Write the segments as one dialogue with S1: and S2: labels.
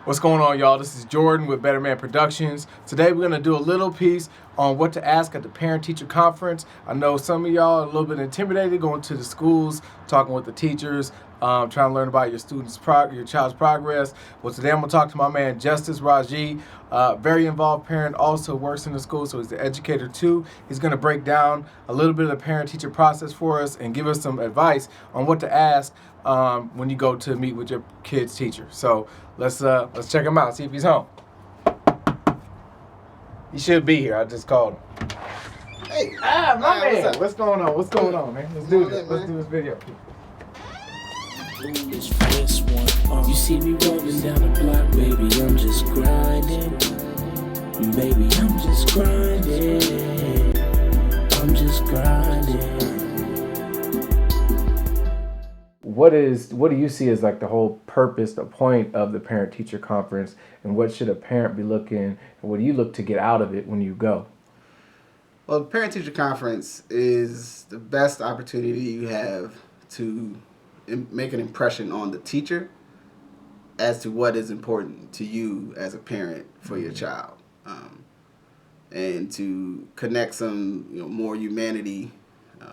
S1: What's going on, y'all? This is Jordan with Betterman Productions. Today we're going to do a little piece on what to ask at the parent-teacher conference. I know some of y'all are a little bit intimidated going to the schools, talking with the teachers, trying to learn about your your child's progress. Well, today I'm going to talk to my man Justice Rajee, very involved parent, also works in the school, so he's the educator too. He's going to break down a little bit of the parent-teacher process for us and give us some advice on what to ask when you go to meet with your kid's teacher. So let's check him out, see if he's home. He should be here. I just called him.
S2: Hey,
S1: my man.
S2: what's up?
S1: What's going on? What's going on, man? Let's do this. Let's do this video.
S3: You see me rolling down the block, baby, I'm just grinding. Baby, I'm just grinding. I'm just grinding.
S1: What do you see as like the whole purpose, the point of the parent-teacher conference, and what should a parent be looking, and what do you look to get out of it when you go?
S2: Well, the parent-teacher conference is the best opportunity you have to make an impression on the teacher as to what is important to you as a parent for your child, and to connect some more humanity,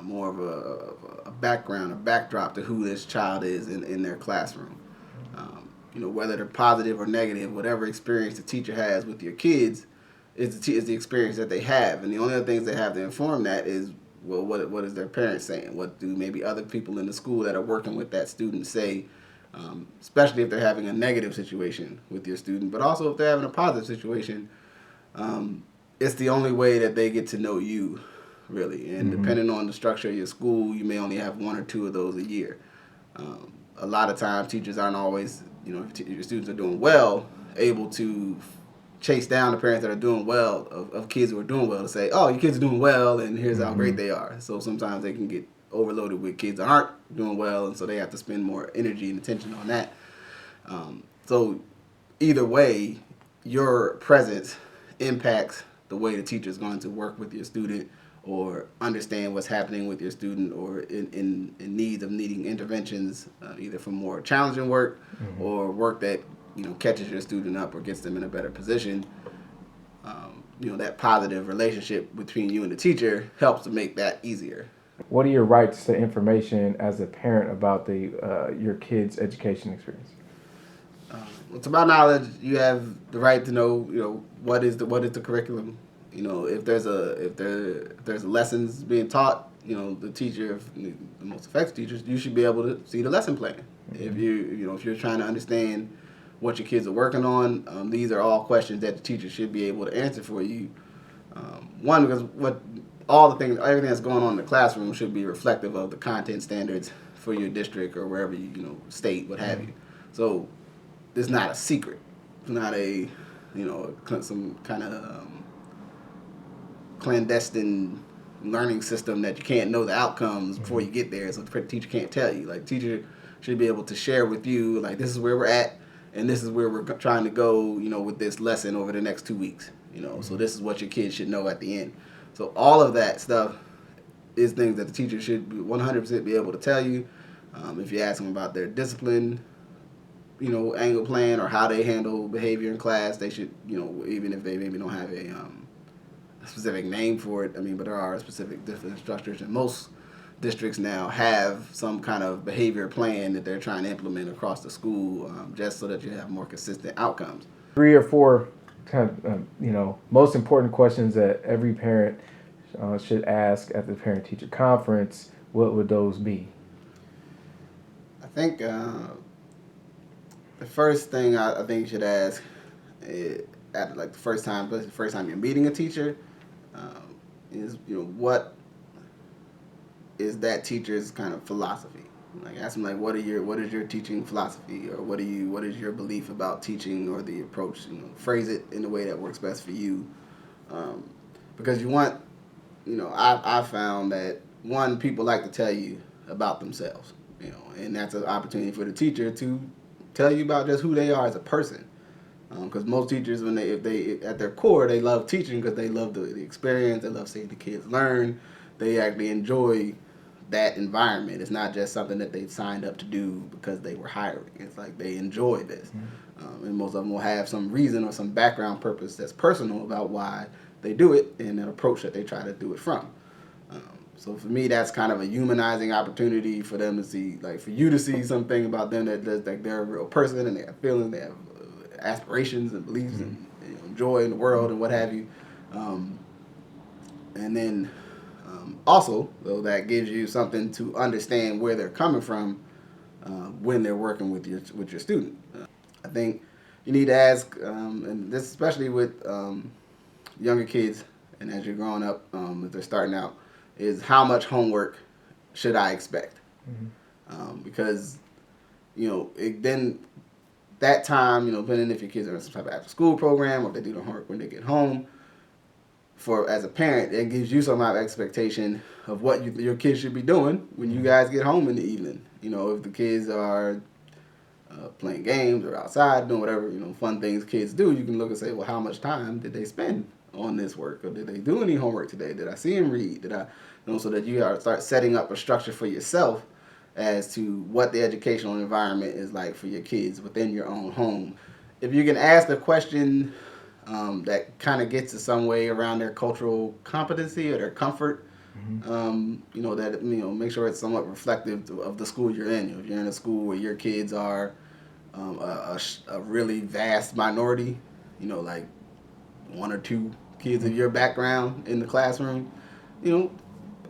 S2: more of a background, a backdrop to who this child is in their classroom. Whether they're positive or negative, whatever experience the teacher has with your kids is the experience that they have. And the only other things they have to inform that is, well, what is their parents saying? What do maybe other people in the school that are working with that student say, especially if they're having a negative situation with your student, but also if they're having a positive situation. It's the only way that they get to know you, really. And depending on the structure of your school, you may only have one or two of those a year. A lot of times teachers aren't always, if your students are doing well, able to chase down the parents that are doing well, of kids who are doing well, to say, oh, your kids are doing well and here's how great they are. So sometimes they can get overloaded with kids that aren't doing well, and so they have to spend more energy and attention on that. So either way, your presence impacts the way the teacher is going to work with your student or understand what's happening with your student, or in need of needing interventions, either for more challenging work or work that catches your student up or gets them in a better position. That positive relationship between you and the teacher helps to make that easier.
S1: What are your rights to information as a parent about your kid's education experience?
S2: Well, to my knowledge, you have the right to know, what is the curriculum. If there's lessons being taught, the teacher, the most effective teachers, you should be able to see the lesson plan. If you're trying to understand what your kids are working on, these are all questions that the teacher should be able to answer for you. One, because everything that's going on in the classroom should be reflective of the content standards for your district or wherever state, what have you. So it's not a secret. It's not some kind of clandestine learning system that you can't know the outcomes before you get there, so the teacher can't tell you. Like, teacher should be able to share with you, like, this is where we're at and this is where we're trying to go, with this lesson over the next 2 weeks. So this is what your kids should know at the end. So all of that stuff is things that the teacher should 100% be able to tell you. If you ask them about their discipline, angle plan, or how they handle behavior in class, they should, even if they maybe don't have a specific name for it, but there are specific different structures, and most districts now have some kind of behavior plan that they're trying to implement across the school, just so that you have more consistent outcomes.
S1: 3 or 4 kind of, most important questions that every parent should ask at the parent-teacher conference. What would those be?
S2: I think the first thing I think you should ask at the first time you're meeting a teacher, is what is that teacher's kind of philosophy? Like, ask them, like, what is your teaching philosophy, or what is your belief about teaching, or the approach? Phrase it in a way that works best for you, because you want, I found that people like to tell you about themselves, and that's an opportunity for the teacher to tell you about just who they are as a person. Because most teachers, if they at their core, they love teaching because they love the experience. They love seeing the kids learn. They actually enjoy that environment. It's not just something that they signed up to do because they were hiring. It's like they enjoy this. And most of them will have some reason or some background purpose that's personal about why they do it and an approach that they try to do it from. So for me, that's kind of a humanizing opportunity for them to see, like for you to see something about them that like they're a real person and they have feelings, they have aspirations and beliefs and joy in the world and what have you. And then also, though, that gives you something to understand where they're coming from when they're working with your student. I think you need to ask, and this especially with younger kids, and as you're growing up, if they're starting out, is how much homework should I expect? Because then that time, depending if your kids are in some type of after school program or if they do the homework when they get home, as a parent, it gives you some amount of expectation of what your kids should be doing when you guys get home in the evening. If the kids are playing games or outside doing whatever fun things kids do, you can look and say, well, how much time did they spend on this work, or did they do any homework today? Did I see them read? Did I, so that you start setting up a structure for yourself as to what the educational environment is like for your kids within your own home. If you can ask a question that kind of gets to some way around their cultural competency or their comfort, make sure it's somewhat reflective of the school you're in. If you're in a school where your kids are a really vast minority, like one or two kids of your background in the classroom,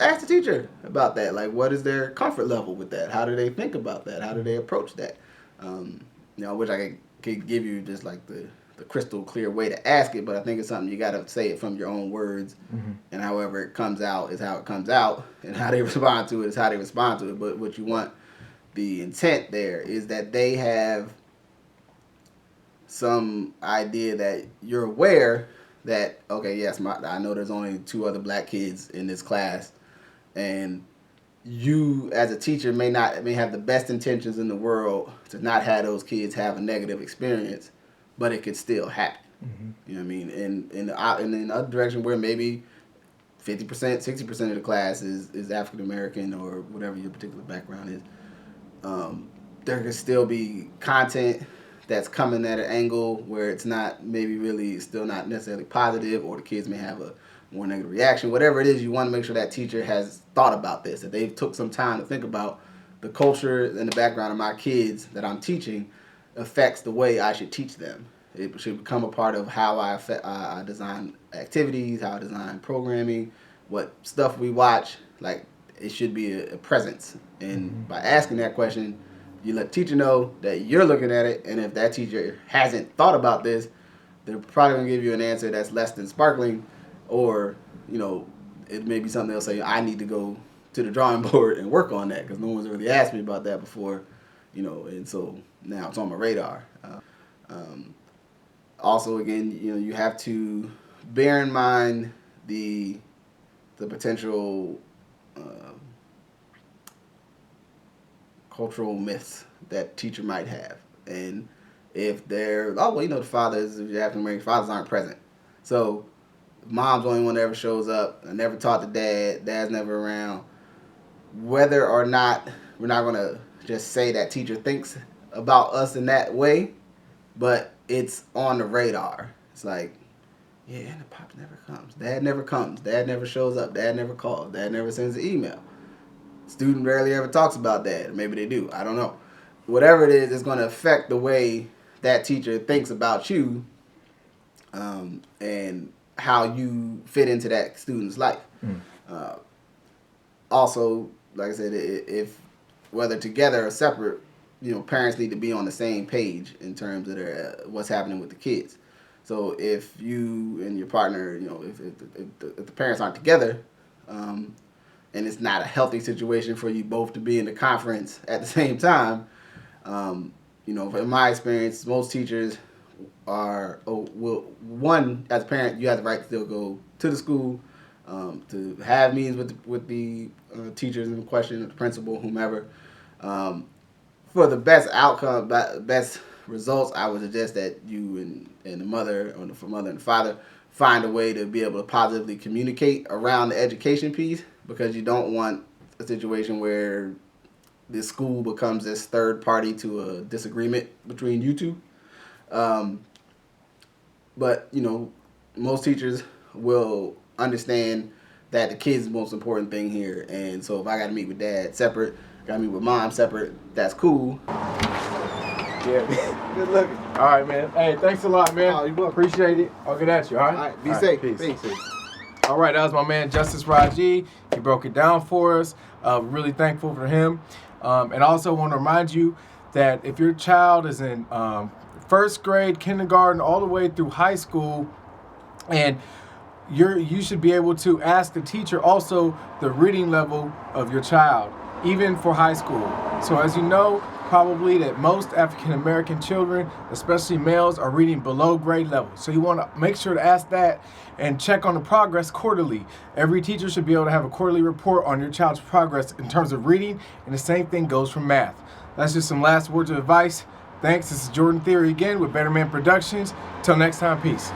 S2: ask the teacher about that. Like, what is their comfort level with that? How do they think about that? How do they approach that? I wish I could give you just like the crystal clear way to ask it, but I think it's something you got to say it from your own words, and however it comes out is how it comes out, and how they respond to it is how they respond to it. But what you want, the intent there is that they have some idea that you're aware that, okay, yes, I know there's only 2 other black kids in this class, and you as a teacher may have the best intentions in the world to not have those kids have a negative experience, but it could still happen. You know what I mean? And in the other direction where maybe 50%, 60% of the class is African American or whatever your particular background is, there could still be content that's coming at an angle where it's not maybe really still not necessarily positive, or the kids may have a more negative reaction. Whatever it is, you want to make sure that teacher has thought about this, that they've took some time to think about the culture and the background of my kids that I'm teaching affects the way I should teach them. It should become a part of how I design activities, how I design programming, what stuff we watch. Like, it should be a presence. And by asking that question, you let the teacher know that you're looking at it, and if that teacher hasn't thought about this, they're probably going to give you an answer that's less than sparkling, or, it may be something they'll say, I need to go to the drawing board and work on that, because no one's really asked me about that before, and so now it's on my radar. Also, again, you have to bear in mind the potential cultural myths that teacher might have. And if they're, the fathers, if you're African American, fathers aren't present. So mom's the only one that ever shows up. I never taught the dad's never around. Whether or not, we're not going to just say that teacher thinks about us in that way, but it's on the radar. It's like, yeah, and the pop never comes. Dad never comes. Dad never shows up. Dad never calls. Dad never sends an email. Student rarely ever talks about that. Maybe they do. I don't know. Whatever it is, it's going to affect the way that teacher thinks about you, and how you fit into that student's life. Also, like I said, if whether together or separate, parents need to be on the same page in terms of what's happening with the kids. So if you and your partner, if the parents aren't together, and it's not a healthy situation for you both to be in the conference at the same time, in my experience, most teachers one, as a parent, you have the right to still go to the school, to have meetings with the teachers in question, the principal, whomever. For the best outcome, best results, I would suggest that you and the mother, or the mother and the father, find a way to be able to positively communicate around the education piece, because you don't want a situation where the school becomes this third party to a disagreement between you two. But, you know, most teachers will understand that the kid's the most important thing here. And so if I got to meet with dad separate, got to meet with mom separate, that's cool.
S1: Yeah.
S2: Good looking.
S1: All right, man. Hey, thanks a lot, man.
S2: Oh, you're welcome.
S1: Appreciate it. I'll get at you, all right?
S2: All right, be safe.
S1: Peace.
S2: Peace.
S1: All right, that was my man, Justice Rajee. He broke it down for us. Really thankful for him. And I also want to remind you that if your child is in first grade, kindergarten, all the way through high school, and you should be able to ask the teacher also the reading level of your child, even for high school. So as you know, probably that most African American children, especially males, are reading below grade level. So you want to make sure to ask that and check on the progress quarterly. Every teacher should be able to have a quarterly report on your child's progress in terms of reading, and the same thing goes for math. That's just some last words of advice. Thanks. This is Jordan Thierry again with Betterman Productions. Till next time, peace.